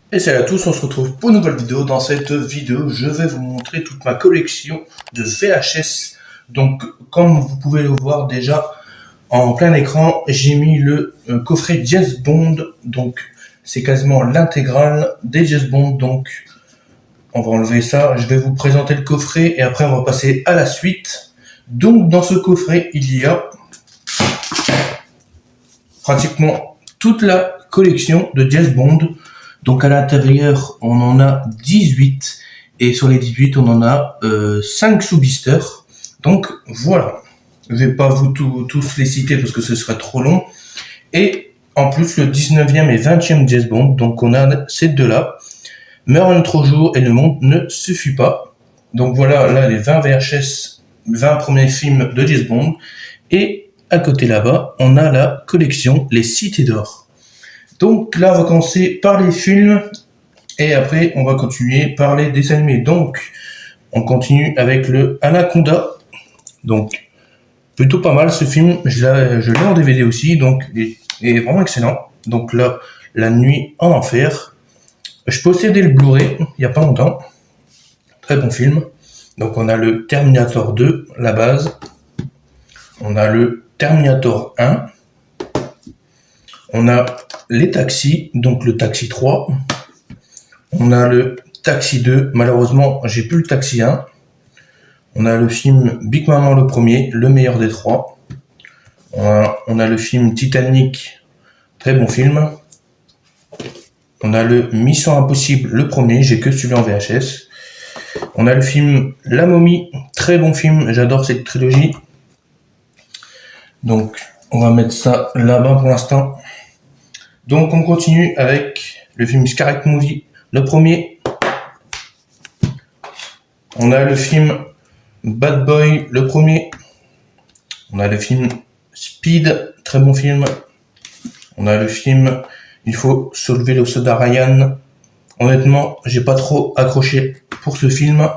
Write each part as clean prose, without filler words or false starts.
Et salut à tous, on se retrouve pour une nouvelle vidéo. Dans cette vidéo, je vais vous montrer toute ma collection de VHS. Donc, comme vous pouvez le voir déjà en plein écran, j'ai mis le coffret James Bond. Donc, c'est quasiment l'intégrale des James Bond. Donc, on va enlever ça. Je vais vous présenter le coffret et après, on va passer à la suite. Donc, dans ce coffret, il y a pratiquement toute la collection de James Bond. Donc à l'intérieur, on en a 18 et sur les 18, on en a 5 sous blister. Donc voilà, je vais pas vous tous les citer parce que ce serait trop long. Et en plus, le 19e et 20e James Bond, donc on a ces deux-là. Meurt un autre jour et le monde ne suffit pas. Donc voilà, là les 20 VHS, 20 premiers films de James Bond. Et à côté là-bas, on a la collection Les Cités d'Or. Donc là, on va commencer par les films et après, on va continuer par les dessins animés. Donc, on continue avec le Anaconda. Donc, plutôt pas mal ce film. Je l'ai en DVD aussi, donc il est vraiment excellent. Donc là, La Nuit en Enfer. Je possédais le Blu-ray il n'y a pas longtemps. Très bon film. Donc, on a le Terminator 2, la base. On a le Terminator 1. On a les taxis, donc le taxi 3. On a le taxi 2. Malheureusement, j'ai plus le taxi 1. On a le film Big Maman le premier, le meilleur des trois. On a le film Titanic, très bon film. On a le Mission Impossible le premier, j'ai que celui en VHS. On a le film La Momie, très bon film, j'adore cette trilogie. Donc, on va mettre ça là-bas pour l'instant. Donc on continue avec le film Scary Movie, le premier. On a le film Bad Boy, le premier. On a le film Speed, très bon film. On a le film Il faut soulever le soldat Ryan. Honnêtement, j'ai pas trop accroché pour ce film.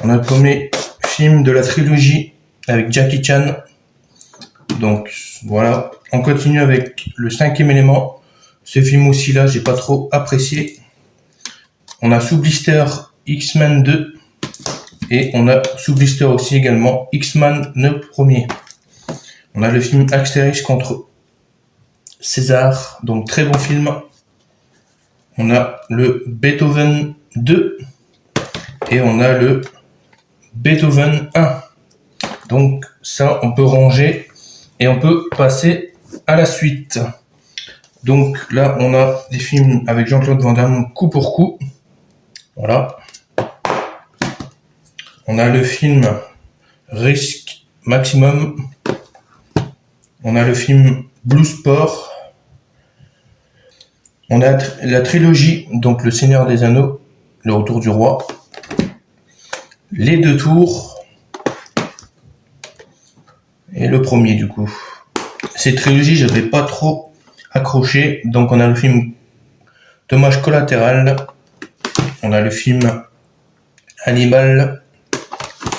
On a le premier film de la trilogie avec Jackie Chan. Donc voilà, on continue avec le 5e élément. Ce film aussi là, j'ai pas trop apprécié. On a sous blister X-Men 2 et on a sous blister aussi également X-Men le premier. On a le film Astérix contre César, donc très bon film. On a le Beethoven 2 et on a le Beethoven 1. Donc ça, on peut ranger. Et on peut passer à la suite. Donc là, on a des films avec Jean-Claude Van Damme coup pour coup. Voilà. On a le film Risque Maximum. On a le film Blue Sport. On a la trilogie, donc Le Seigneur des Anneaux, Le Retour du Roi. Les deux tours. Et le premier du coup. Cette trilogie, j'avais pas trop accroché. Donc on a le film Dommage collatéral. On a le film Animal.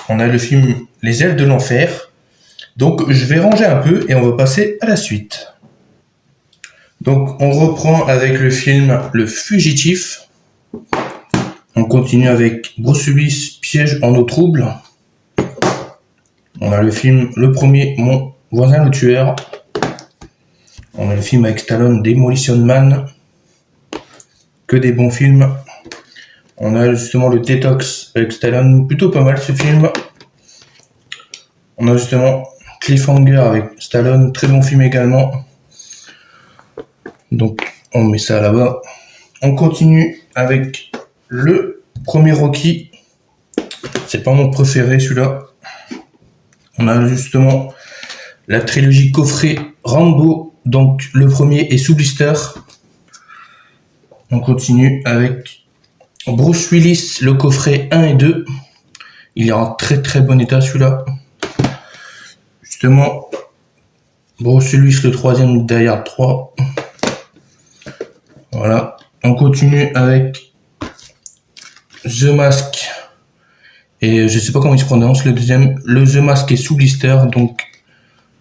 On a le film Les ailes de l'enfer. Donc je vais ranger un peu et on va passer à la suite. Donc on reprend avec le film Le Fugitif. On continue avec Bruce Willis, Piège en eau trouble. On a le film Le Premier, Mon voisin le tueur. On a le film avec Stallone, Demolition Man. Que des bons films. On a justement le Detox avec Stallone, plutôt pas mal ce film. On a justement Cliffhanger avec Stallone, très bon film également. Donc on met ça là-bas. On continue avec le premier Rocky. C'est pas mon préféré celui-là. On a justement la trilogie coffret Rambo, donc le premier est sous blister. On continue avec Bruce Willis, le coffret 1 et 2. Il est en très très bon état celui-là. Justement, Bruce Willis, le troisième derrière 3. Voilà. On continue avec The Mask. Et je sais pas comment il se prononce, le deuxième, le The Mask est sous blister, donc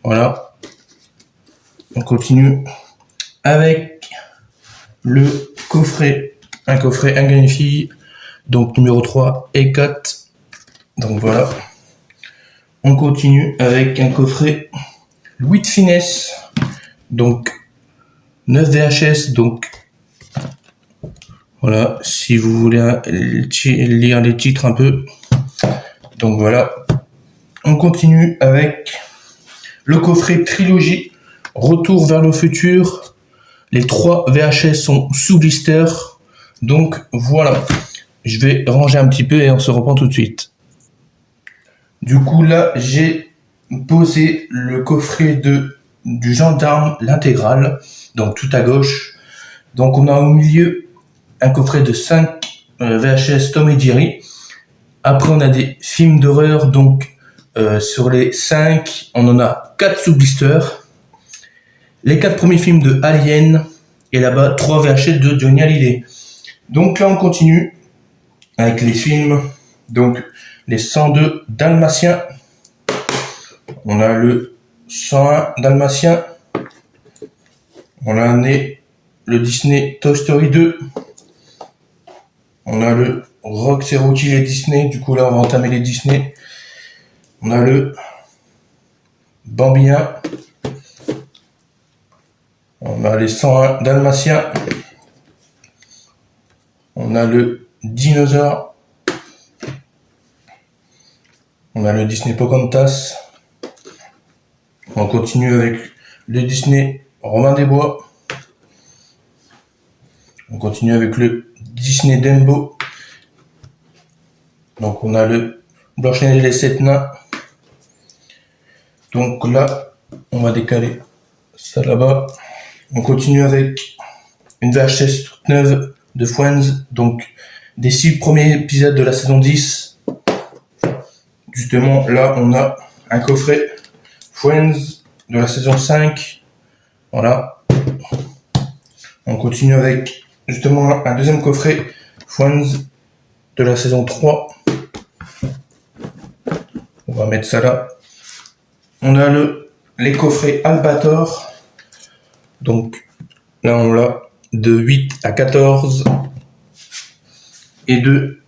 voilà. On continue avec le coffret, un gars, une fille, donc numéro 3 et 4. Donc voilà. On continue avec un coffret Louis de Finesse, donc 9 VHS, donc voilà, si vous voulez lire les titres un peu. Donc voilà. On continue avec le coffret trilogie Retour vers le futur. Les 3 VHS sont sous blister. Donc voilà. Je vais ranger un petit peu et on se reprend tout de suite. Du coup là, j'ai posé le coffret du gendarme, l'intégrale. Donc tout à gauche. Donc on a au milieu un coffret de 5 VHS Tom et Jerry. Après on a des films d'horreur, donc sur les 5, on en a 4 sous blister. Les 4 premiers films de Alien, et là-bas 3 VHS de Johnny Hallyday. Donc là on continue avec les films, donc les 102 Dalmatiens. On a le 101 Dalmatien. On a le Disney Toy Story 2. On a le Rox et Rocky les Disney. Du coup là on va entamer les Disney. On a le Bambina. On a les 101 Dalmatiens. On a le Dinosaure. On a le Disney Pocahontas. On continue avec le Disney Robin des Bois. On continue avec le Disney Dumbo. Donc on a le Blanche-Neige et les 7 nains. Donc là, on va décaler ça là-bas. On continue avec une VHS toute neuve de Friends. Donc des 6 premiers épisodes de la saison 10. Justement, là, on a un coffret Friends de la saison 5. Voilà. On continue avec justement un deuxième coffret Friends de la saison 3. On va mettre ça là. On a les coffrets Albator. Donc là on l'a de 8 à 14 et de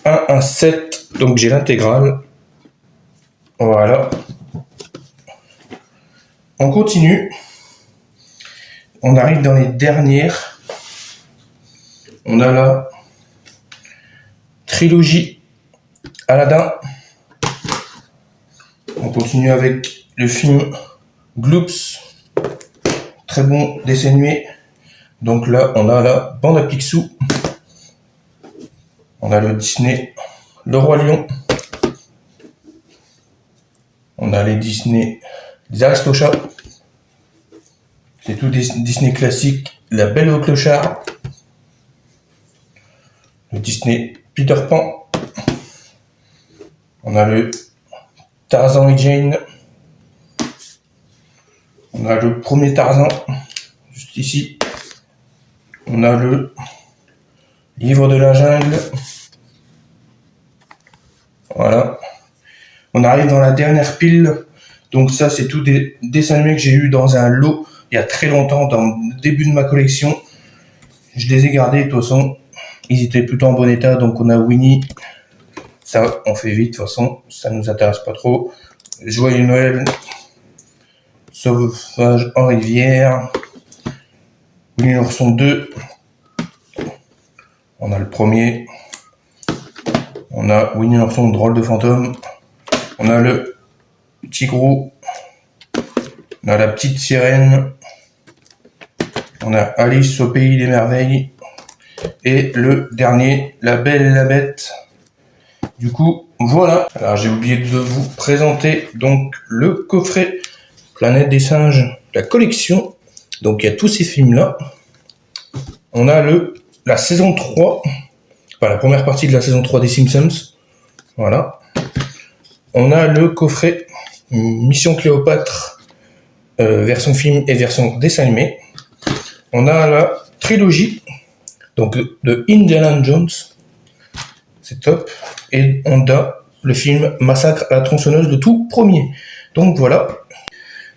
1 à 7. Donc j'ai l'intégrale. Voilà. On continue. On arrive dans les dernières. On a la trilogie Aladdin. On continue avec le film Gloops. Très bon dessin animé. Donc là, on a la bande à Picsou. On a le Disney Le Roi Lion. On a les Disney Les Aristochats. C'est tout Disney classique. La Belle et le Clochard. Le Disney Peter Pan. On a le Tarzan et Jane. On a le premier Tarzan, juste ici. On a le Livre de la jungle. Voilà. On arrive dans la dernière pile. Donc ça, c'est tout des dessins animés que j'ai eu dans un lot il y a très longtemps, dans le début de ma collection. Je les ai gardés, de toute façon. Ils étaient plutôt en bon état. Donc on a Winnie. Ça, on fait vite, de toute façon. Ça nous intéresse pas trop. Joyeux Noël. Sauvage en rivière. Winnie l'ourson 2. On a le premier. On a Winnie l'ourson drôle de fantôme. On a le petit gros. On a la petite sirène. On a Alice au pays des merveilles. Et le dernier, la Belle et la Bête. Du coup, voilà. Alors j'ai oublié de vous présenter donc le coffret Planète des singes, la collection. Donc il y a tous ces films-là. On a la saison 3, enfin la première partie de la saison 3 des Simpsons. Voilà. On a le coffret Mission Cléopâtre, version film et version dessin animé. On a la trilogie donc de Indiana Jones. C'est top. Et on a le film Massacre à la tronçonneuse, le tout premier. Donc voilà.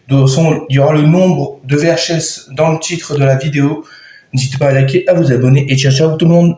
De toute façon, il y aura le nombre de VHS dans le titre de la vidéo. N'hésitez pas à liker, à vous abonner et ciao ciao tout le monde.